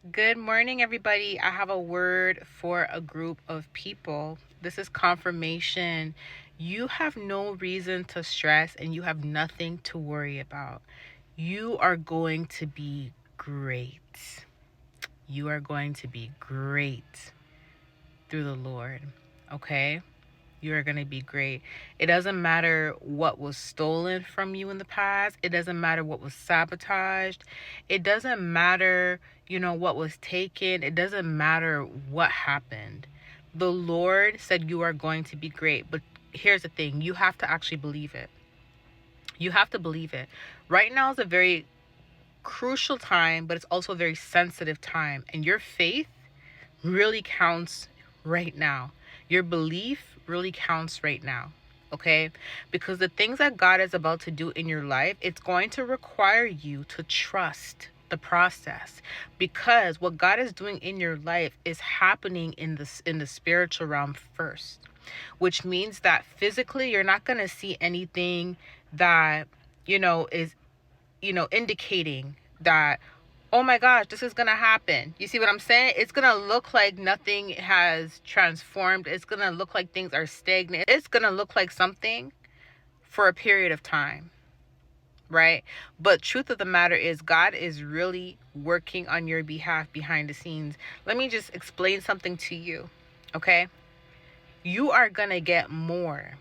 Good morning, everybody. I have a word for a group of people. This is confirmation. You have no reason to stress and you have nothing to worry about. You are going to be great. You are going to be great through the Lord. Okay? You are going to be great. It doesn't matter what was stolen from you in the past. It doesn't matter what was sabotaged. It doesn't matter, what was taken. It doesn't matter what happened. The Lord said you are going to be great. But here's the thing, you have to actually believe it. You have to believe it. Right now is a very crucial time, but it's also a very sensitive time. And your faith really counts right now. Your belief really counts right now. Okay? Because the things that God is about to do in your life, it's going to require you to trust the process, because what God is doing in your life is happening in the spiritual realm first, which means that physically you're not going to see anything that is indicating that, oh my gosh, this is gonna happen. You see what I'm saying? It's gonna look like nothing has transformed. It's gonna look like things are stagnant. It's gonna look like something for a period of time, right? But truth of the matter is, God is really working on your behalf behind the scenes. Let me just explain something to you, okay? You are gonna get more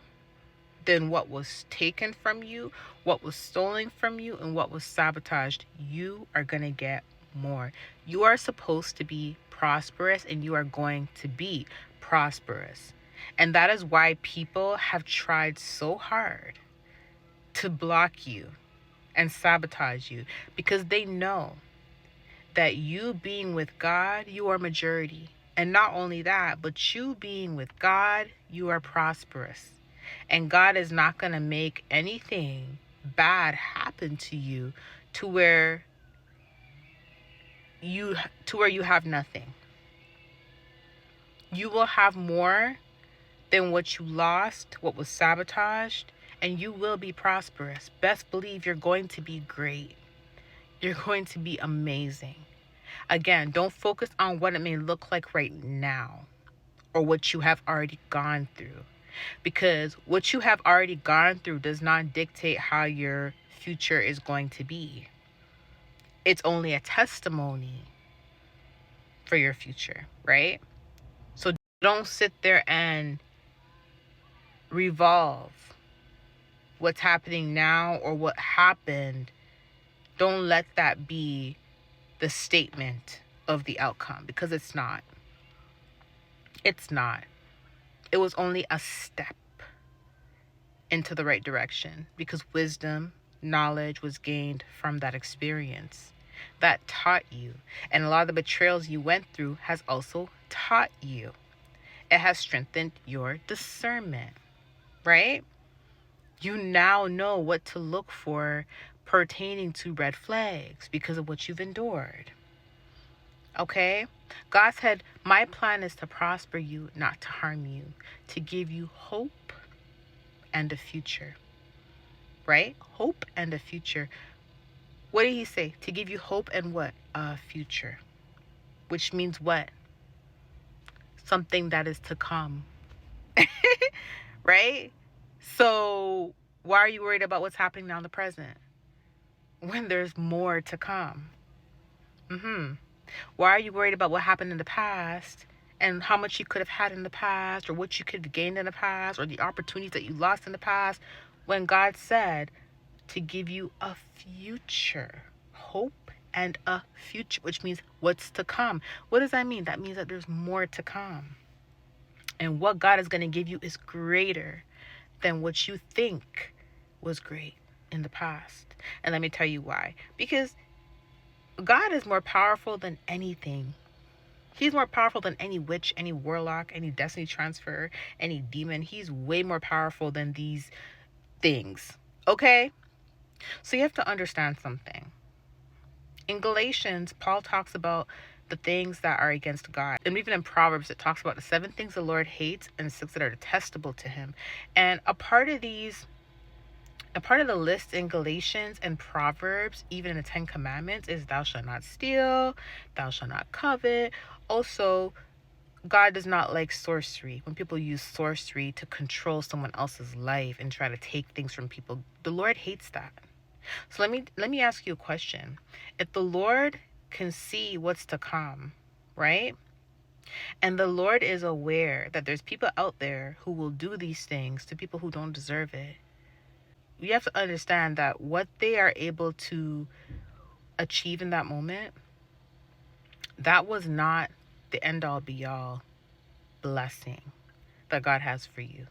than what was taken from you, what was stolen from you, and what was sabotaged. You are going to get more. You are supposed to be prosperous, and you are going to be prosperous. And that is why people have tried so hard to block you and sabotage you, because they know that you being with God, you are majority. And not only that, but you being with God, you are prosperous. And God is not going to make anything bad happen to you to where you have nothing. You will have more than what you lost, what was sabotaged, and you will be prosperous. Best believe you're going to be great. You're going to be amazing. Again, don't focus on what it may look like right now or what you have already gone through, because what you have already gone through does not dictate how your future is going to be. It's only a testimony for your future, right? So don't sit there and revolve what's happening now or what happened. Don't let that be the statement of the outcome, because it's not. It's not. It was only a step into the right direction, because wisdom, knowledge was gained from that experience that taught you. And a lot of the betrayals you went through has also taught you. It has strengthened your discernment, right? You now know what to look for pertaining to red flags because of what you've endured. Okay? God said, my plan is to prosper you, not to harm you, to give you hope and a future. Right? Hope and a future. What did he say? To give you hope and what? A future. Which means what? Something that is to come. Right? So why are you worried about what's happening now in the present when there's more to come? Why are you worried about what happened in the past and how much you could have had in the past, or what you could have gained in the past, or the opportunities that you lost in the past, when God said to give you a future, hope and a future, which means what's to come? What does that mean? That means that there's more to come. And what God is going to give you is greater than what you think was great in the past. And let me tell you why. Because God is more powerful than anything. He's more powerful than any witch, any warlock, any destiny transfer, any demon. He's way more powerful than these things. Okay? So you have to understand something. In Galatians, Paul talks about the things that are against God. And even in Proverbs, it talks about the 7 things the Lord hates and 6 that are detestable to him. And a part of these A part of the list in Galatians and Proverbs, even in the 10 Commandments, is thou shalt not steal, thou shalt not covet. Also, God does not like sorcery. When people use sorcery to control someone else's life and try to take things from people, the Lord hates that. So let me ask you a question. If the Lord can see what's to come, right? And the Lord is aware that there's people out there who will do these things to people who don't deserve it. You have to understand that what they are able to achieve in that moment, that was not the end all be all blessing that God has for you.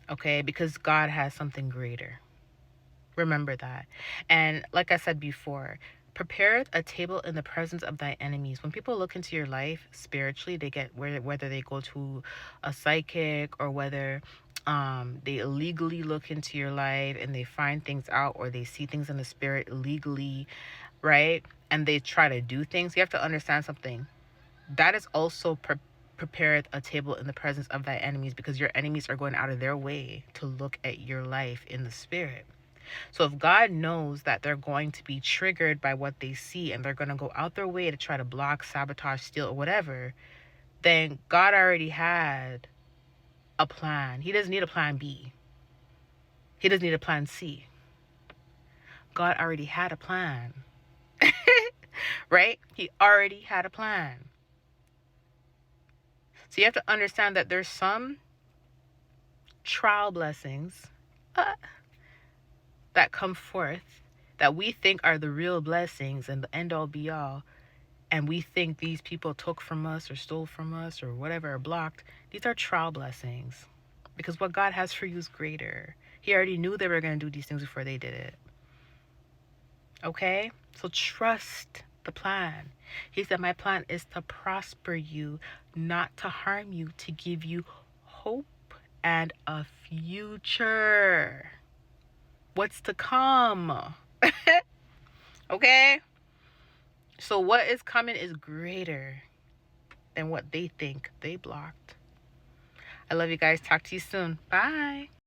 Okay? Because God has something greater. Remember that. And like I said before, prepare a table in the presence of thy enemies. When people look into your life spiritually, they get whether they go to a psychic or whether they illegally look into your life and they find things out, or they see things in the spirit illegally, right? And they try to do things. You have to understand something. That is also prepared a table in the presence of thy enemies, because your enemies are going out of their way to look at your life in the spirit. So if God knows that they're going to be triggered by what they see and they're going to go out their way to try to block, sabotage, steal, or whatever, then God already had a plan. He doesn't need a plan B. He doesn't need a plan C. God already had a plan. Right? He already had a plan. So you have to understand that there's some trial blessings that come forth that we think are the real blessings and the end all be all, and we think these people took from us or stole from us or whatever, or blocked. These are trial blessings, because what God has for you is greater. He already knew they were going to do these things before they did it. Okay? So trust the plan. He said, my plan is to prosper you, not to harm you, to give you hope and a future. What's to come? Okay? So what is coming is greater than what they think they blocked. I love you guys. Talk to you soon. Bye.